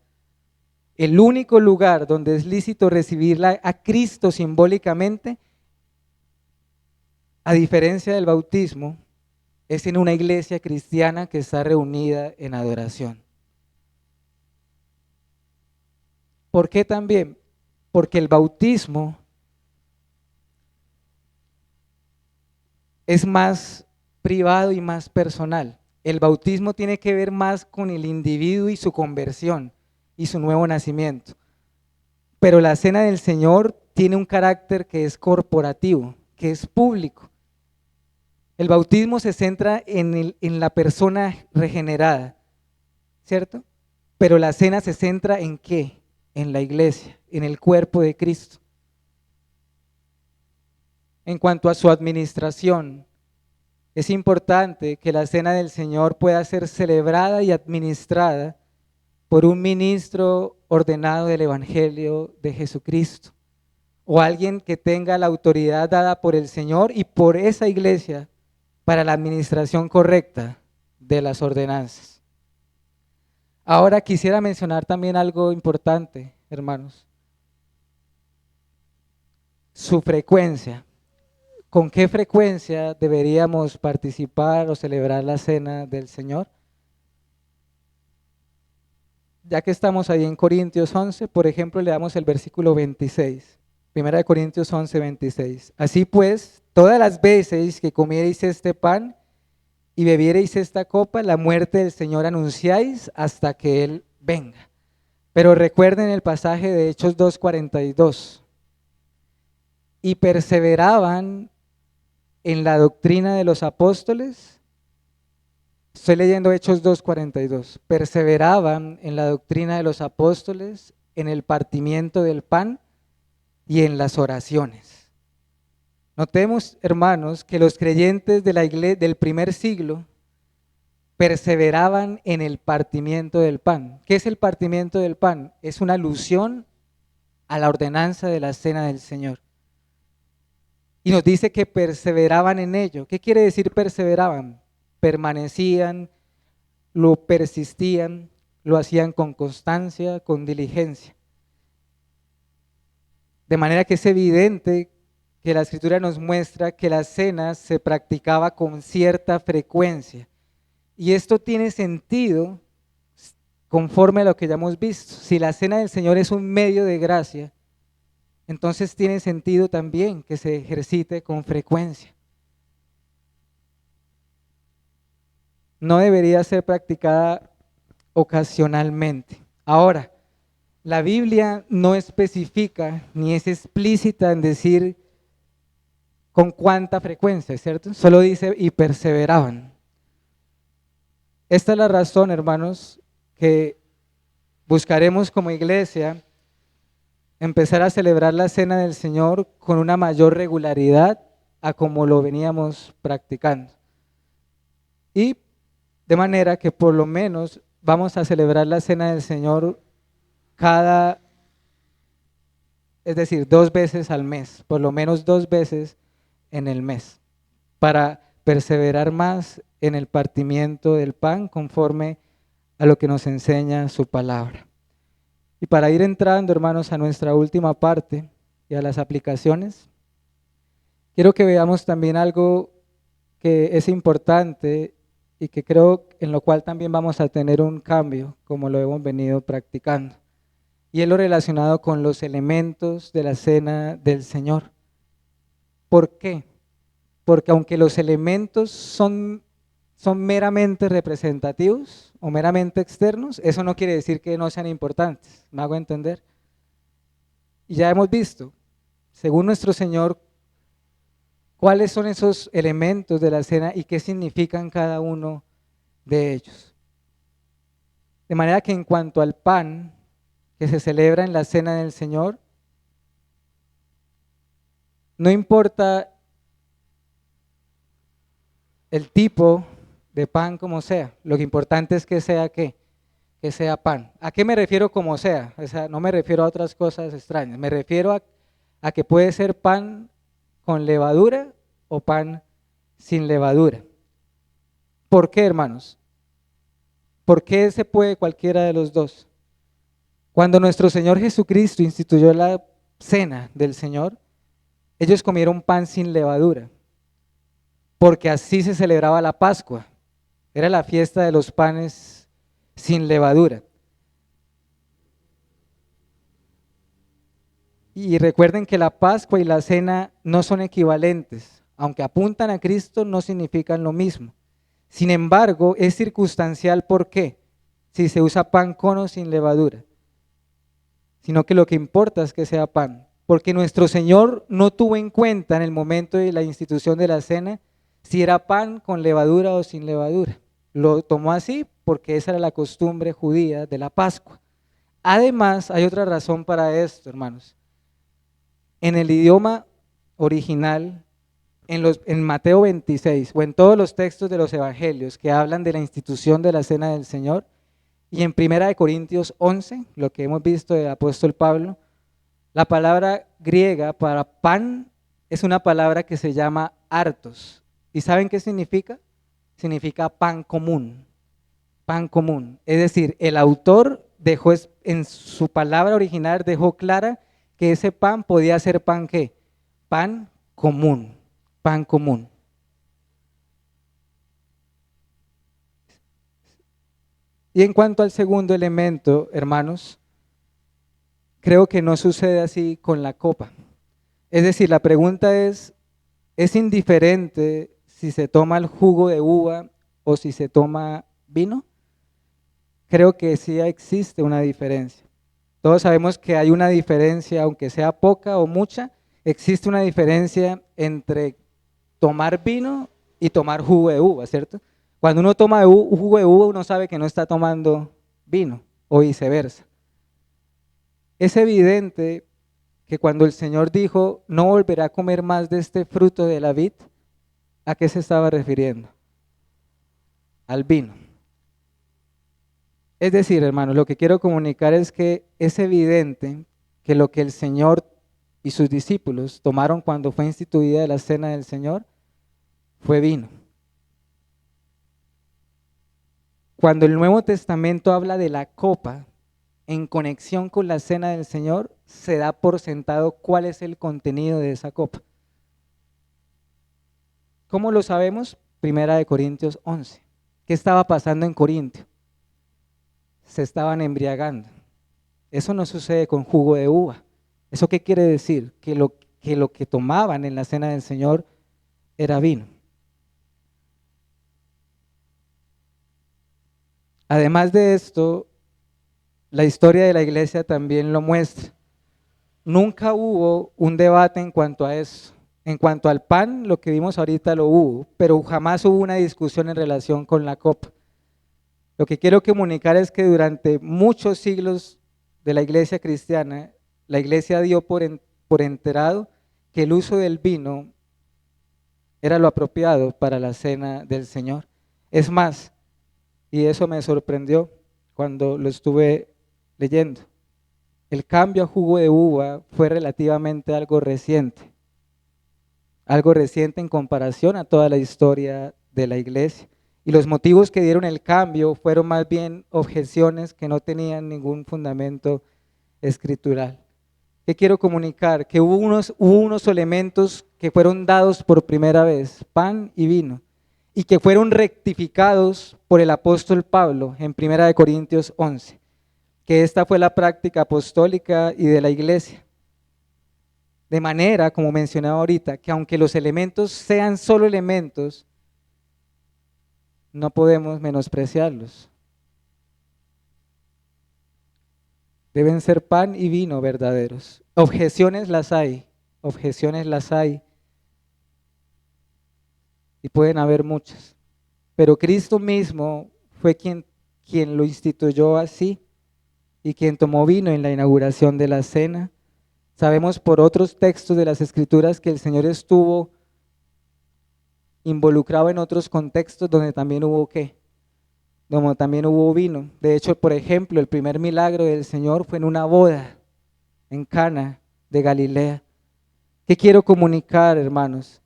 El único lugar donde es lícito recibirla a Cristo simbólicamente, a diferencia del bautismo, es en una iglesia cristiana que está reunida en adoración. ¿Por qué también? Porque el bautismo es más privado y más personal. El bautismo tiene que ver más con el individuo y su conversión y su nuevo nacimiento. Pero la cena del Señor tiene un carácter que es corporativo, que es público. El bautismo se centra en la persona regenerada, ¿cierto? Pero la cena se centra ¿en qué? en la iglesia, en el cuerpo de Cristo. En cuanto a su administración, es importante que la cena del Señor pueda ser celebrada y administrada por un ministro ordenado del Evangelio de Jesucristo, o alguien que tenga la autoridad dada por el Señor y por esa iglesia para la administración correcta de las ordenanzas. Ahora quisiera mencionar también algo importante, hermanos. Su frecuencia. ¿Con qué frecuencia deberíamos participar o celebrar la cena del Señor? Ya que estamos ahí en Corintios 11, por ejemplo, le damos el versículo 26. Primera de Corintios 11, 26. Así pues, todas las veces que comiereis este pan y bebiereis esta copa, la muerte del Señor anunciáis hasta que Él venga. Pero recuerden el pasaje de Hechos 2:42. Y perseveraban en la doctrina de los apóstoles. Estoy leyendo Hechos 2:42. Perseveraban en la doctrina de los apóstoles, en el partimiento del pan y en las oraciones. Notemos, hermanos, que los creyentes de la iglesia del primer siglo perseveraban en el partimiento del pan. ¿Qué es el partimiento del pan? Es una alusión a la ordenanza de la cena del Señor. Y nos dice que perseveraban en ello. ¿Qué quiere decir perseveraban? Permanecían, lo persistían, lo hacían con constancia, con diligencia. De manera que es evidente que la Escritura nos muestra que la cena se practicaba con cierta frecuencia. Y esto tiene sentido conforme a lo que ya hemos visto. Si la cena del Señor es un medio de gracia, entonces tiene sentido también que se ejercite con frecuencia. No debería ser practicada ocasionalmente. Ahora, la Biblia no especifica ni es explícita en decir con cuánta frecuencia, ¿cierto? Solo dice y perseveraban. Esta es la razón, hermanos, que buscaremos como iglesia empezar a celebrar la cena del Señor con una mayor regularidad a como lo veníamos practicando. Y de manera que por lo menos vamos a celebrar la cena del Señor es decir, 2 veces al mes, por lo menos 2 veces en el mes, para perseverar más en el partimiento del pan conforme a lo que nos enseña su palabra. Y para ir entrando, hermanos, a nuestra última parte y a las aplicaciones, quiero que veamos también algo que es importante y que creo en lo cual también vamos a tener un cambio, como lo hemos venido practicando. Y es lo relacionado con los elementos de la cena del Señor. ¿Por qué? Porque aunque los elementos son meramente representativos o meramente externos, eso no quiere decir que no sean importantes. ¿Me hago entender? Y ya hemos visto, según nuestro Señor, cuáles son esos elementos de la cena y qué significan cada uno de ellos. De manera que en cuanto al pan que se celebra en la cena del Señor, no importa el tipo de pan como sea, lo que importante es que sea ¿qué? Que sea pan. ¿A qué me refiero como sea? O sea, no me refiero a otras cosas extrañas, me refiero a que puede ser pan con levadura o pan sin levadura. ¿Por qué, hermanos? ¿Por qué se puede cualquiera de los dos? Cuando nuestro Señor Jesucristo instituyó la cena del Señor, ellos comieron pan sin levadura, porque así se celebraba la Pascua. Era la fiesta de los panes sin levadura. Y recuerden que la Pascua y la cena no son equivalentes. Aunque apuntan a Cristo, no significan lo mismo. Sin embargo, es circunstancial. ¿Por qué? Si se usa pan con o sin levadura. Sino que lo que importa es que sea pan. Porque nuestro Señor no tuvo en cuenta en el momento de la institución de la cena si era pan con levadura o sin levadura. Lo tomó así porque esa era la costumbre judía de la Pascua. Además, hay otra razón para esto, hermanos. En el idioma original, en Mateo 26 o en todos los textos de los evangelios que hablan de la institución de la cena del Señor, y en Primera de Corintios 11, lo que hemos visto del apóstol Pablo, la palabra griega para pan es una palabra que se llama artos. ¿Y saben qué significa? Significa pan común, pan común. Es decir, el autor dejó en su palabra original, dejó clara que ese pan podía ser pan ¿qué? Pan común, pan común. Y en cuanto al segundo elemento, hermanos, creo que no sucede así con la copa. Es decir, la pregunta ¿es indiferente si se toma el jugo de uva o si se toma vino? Creo que sí existe una diferencia. Todos sabemos que hay una diferencia, aunque sea poca o mucha, existe una diferencia entre tomar vino y tomar jugo de uva, ¿cierto? Cuando uno toma jugo de uva, uno sabe que no está tomando vino o viceversa. Es evidente que cuando el Señor dijo, no volverá a comer más de este fruto de la vid, ¿a qué se estaba refiriendo? Al vino. Es decir, hermanos, lo que quiero comunicar es que es evidente que lo que el Señor y sus discípulos tomaron cuando fue instituida la cena del Señor fue vino. Cuando el Nuevo Testamento habla de la copa en conexión con la cena del Señor, se da por sentado cuál es el contenido de esa copa. ¿Cómo lo sabemos? Primera de Corintios 11. ¿Qué estaba pasando en Corintio? Se estaban embriagando. Eso no sucede con jugo de uva. ¿Eso qué quiere decir? Que lo que tomaban en la cena del Señor era vino. Además de esto, la historia de la iglesia también lo muestra. Nunca hubo un debate en cuanto a eso. En cuanto al pan, lo que vimos ahorita lo hubo, pero jamás hubo una discusión en relación con la copa. Lo que quiero comunicar es que durante muchos siglos de la iglesia cristiana, la iglesia dio por enterado que el uso del vino era lo apropiado para la cena del Señor. Es más, y eso me sorprendió cuando lo estuve leyendo, el cambio a jugo de uva fue relativamente algo reciente en comparación a toda la historia de la iglesia. Y los motivos que dieron el cambio fueron más bien objeciones que no tenían ningún fundamento escritural. ¿Qué quiero comunicar? Que hubo unos elementos que fueron dados por primera vez, pan y vino, y que fueron rectificados por el apóstol Pablo en 1 Corintios 11, que esta fue la práctica apostólica y de la iglesia. De manera, como mencionaba ahorita, que aunque los elementos sean solo elementos, no podemos menospreciarlos. Deben ser pan y vino verdaderos. Objeciones las hay y pueden haber muchas, pero Cristo mismo fue quien lo instituyó así y quien tomó vino en la inauguración de la cena. Sabemos por otros textos de las Escrituras que el Señor estuvo involucrado en otros contextos donde también hubo ¿qué? Donde también hubo vino. De hecho, por ejemplo, el primer milagro del Señor fue en una boda en Cana de Galilea. ¿Qué quiero comunicar, hermanos?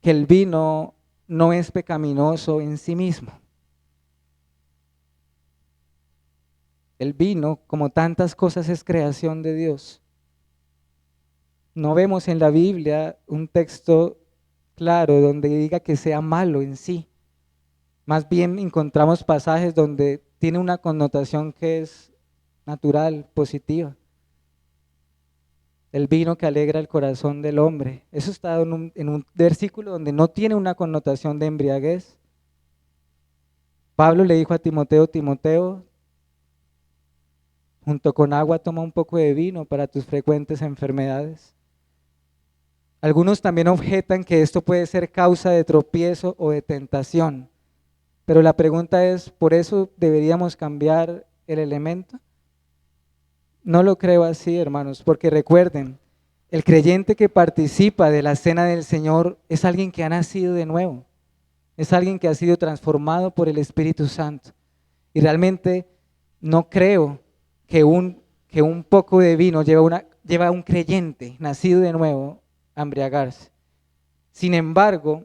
Que el vino no es pecaminoso en sí mismo. El vino, como tantas cosas, es creación de Dios. No vemos en la Biblia un texto claro donde diga que sea malo en sí. Más bien encontramos pasajes donde tiene una connotación que es natural, positiva. El vino que alegra el corazón del hombre. Eso está en un versículo donde no tiene una connotación de embriaguez. Pablo le dijo a Timoteo, Timoteo, junto con agua toma un poco de vino para tus frecuentes enfermedades. Algunos también objetan que esto puede ser causa de tropiezo o de tentación. Pero la pregunta es, ¿por eso deberíamos cambiar el elemento? No lo creo así, hermanos, porque recuerden, el creyente que participa de la cena del Señor es alguien que ha nacido de nuevo, es alguien que ha sido transformado por el Espíritu Santo. Y realmente no creo que un poco de vino lleva a un creyente nacido de nuevo a embriagarse. Sin embargo,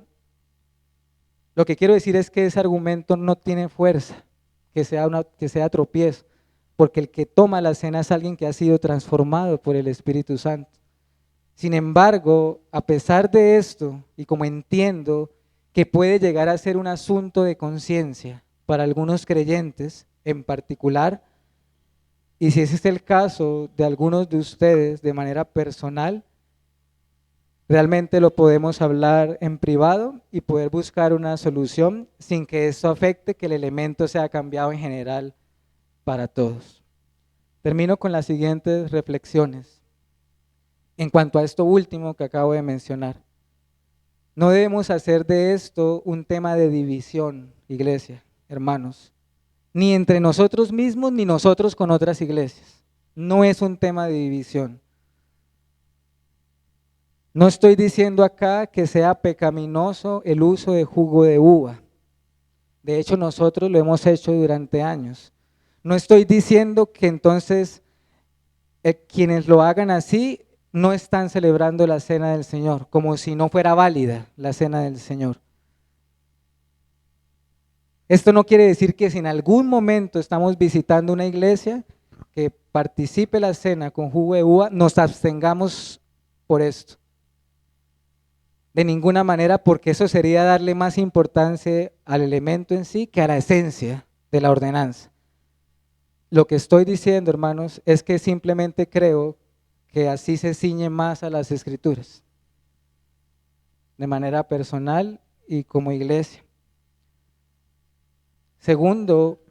lo que quiero decir es que ese argumento no tiene fuerza, que sea tropiezo, porque el que toma la cena es alguien que ha sido transformado por el Espíritu Santo. Sin embargo, a pesar de esto, y como entiendo que puede llegar a ser un asunto de conciencia para algunos creyentes en particular, y si ese es el caso de algunos de ustedes de manera personal, realmente lo podemos hablar en privado y poder buscar una solución sin que esto afecte que el elemento sea cambiado en general para todos. Termino con las siguientes reflexiones. En cuanto a esto último que acabo de mencionar, no debemos hacer de esto un tema de división, iglesia, hermanos, ni entre nosotros mismos ni nosotros con otras iglesias. No es un tema de división. No estoy diciendo acá que sea pecaminoso el uso de jugo de uva. De hecho, nosotros lo hemos hecho durante años. No estoy diciendo que entonces quienes lo hagan así no están celebrando la cena del Señor, como si no fuera válida la cena del Señor. Esto no quiere decir que si en algún momento estamos visitando una iglesia que participe la cena con jugo de uva, nos abstengamos por esto. De ninguna manera, porque eso sería darle más importancia al elemento en sí que a la esencia de la ordenanza. Lo que estoy diciendo, hermanos, es que simplemente creo que así se ciñe más a las Escrituras, de manera personal y como iglesia. Segundo,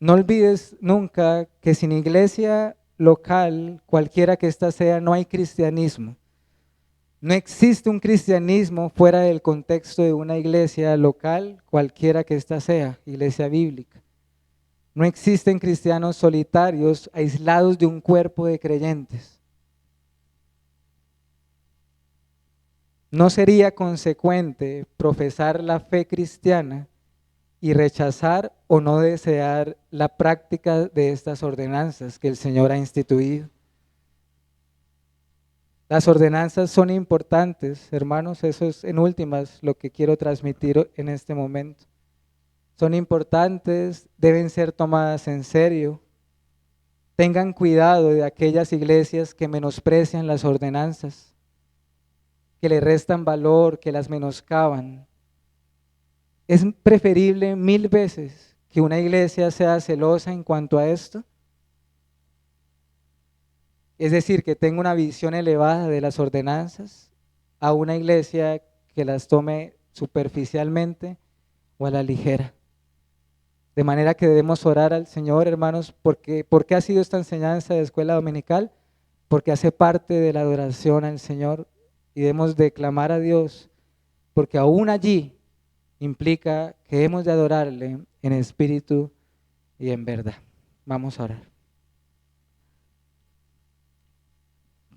no olvides nunca que sin iglesia local, cualquiera que ésta sea, no hay cristianismo. No existe un cristianismo fuera del contexto de una iglesia local, cualquiera que ésta sea, iglesia bíblica. No existen cristianos solitarios, aislados de un cuerpo de creyentes. No sería consecuente profesar la fe cristiana y rechazar o no desear la práctica de estas ordenanzas que el Señor ha instituido. Las ordenanzas son importantes, hermanos, eso es en últimas lo que quiero transmitir en este momento. Son importantes, deben ser tomadas en serio. Tengan cuidado de aquellas iglesias que menosprecian las ordenanzas, que le restan valor, que las menoscaban. Es preferible 1000 veces que una iglesia sea celosa en cuanto a esto, es decir, que tenga una visión elevada de las ordenanzas, a una iglesia que las tome superficialmente o a la ligera. De manera que debemos orar al Señor, hermanos, porque ¿por qué ha sido esta enseñanza de escuela dominical? Porque hace parte de la adoración al Señor y debemos de clamar a Dios, porque aún allí implica que hemos de adorarle en espíritu y en verdad. Vamos a orar.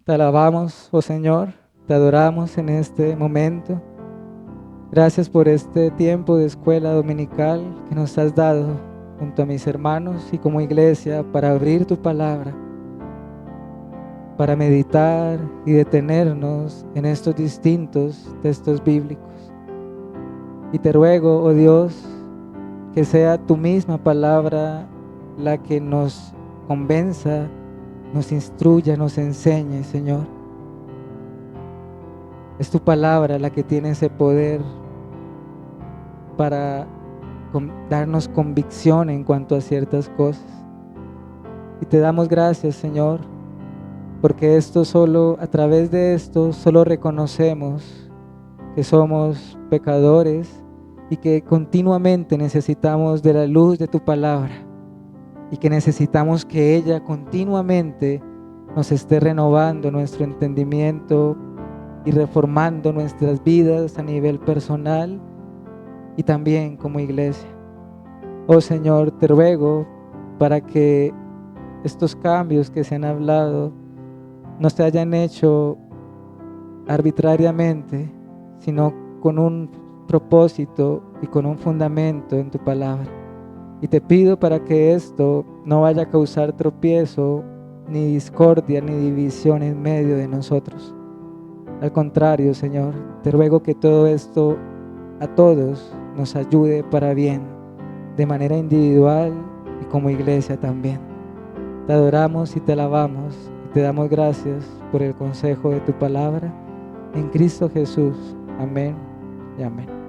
Te alabamos, oh Señor, te adoramos en este momento. Gracias por este tiempo de escuela dominical que nos has dado junto a mis hermanos y como iglesia para abrir tu palabra, para meditar y detenernos en estos distintos textos bíblicos. Y te ruego, oh Dios, que sea tu misma palabra la que nos convenza, nos instruya, nos enseñe, Señor. Es tu palabra la que tiene ese poder para darnos convicción en cuanto a ciertas cosas. Y te damos gracias, Señor, porque a través de esto, solo reconocemos que somos pecadores y que continuamente necesitamos de la luz de tu palabra y que necesitamos que ella continuamente nos esté renovando nuestro entendimiento y reformando nuestras vidas a nivel personal y también como iglesia. Oh Señor, te ruego para que estos cambios que se han hablado no se hayan hecho arbitrariamente, sino con un propósito y con un fundamento en tu palabra. Y te pido para que esto no vaya a causar tropiezo, ni discordia, ni división en medio de nosotros. Al contrario, Señor, te ruego que todo esto a todos nos ayude para bien, de manera individual y como iglesia también. Te adoramos y te alabamos y te damos gracias por el consejo de tu palabra. En Cristo Jesús. Amén y amén.